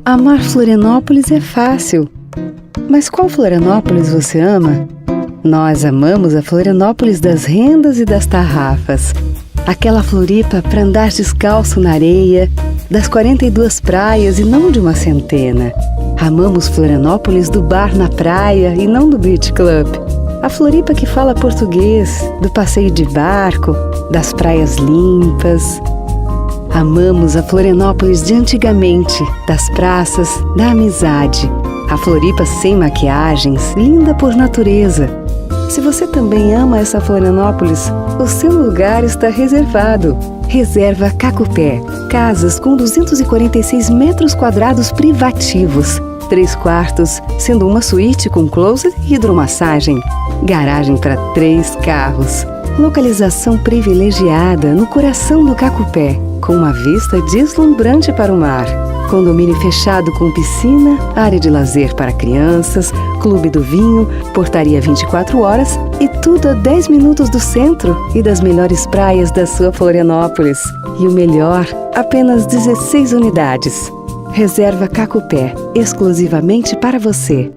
Amar Florianópolis é fácil. Mas qual Florianópolis você ama? Nós amamos a Florianópolis das rendas e das tarrafas. Aquela Floripa para andar descalço na areia, das 42 praias e não de uma centena. Amamos Florianópolis do bar na praia e não do beach club. A Floripa que fala português, do passeio de barco, das praias limpas. Amamos a Florianópolis de antigamente, das praças, da amizade. A Floripa sem maquiagens, linda por natureza. Se você também ama essa Florianópolis, o seu lugar está reservado. Reserva Cacupé. Casas com 246 metros quadrados privativos. 3 quartos, sendo uma suíte com closet e hidromassagem. Garagem para 3 carros. Localização privilegiada no coração do Cacupé, com uma vista deslumbrante para o mar. Condomínio fechado com piscina, área de lazer para crianças, clube do vinho, portaria 24 horas e tudo a 10 minutos do centro e das melhores praias da sua Florianópolis. E o melhor, apenas 16 unidades. Reserva Cacupé, exclusivamente para você.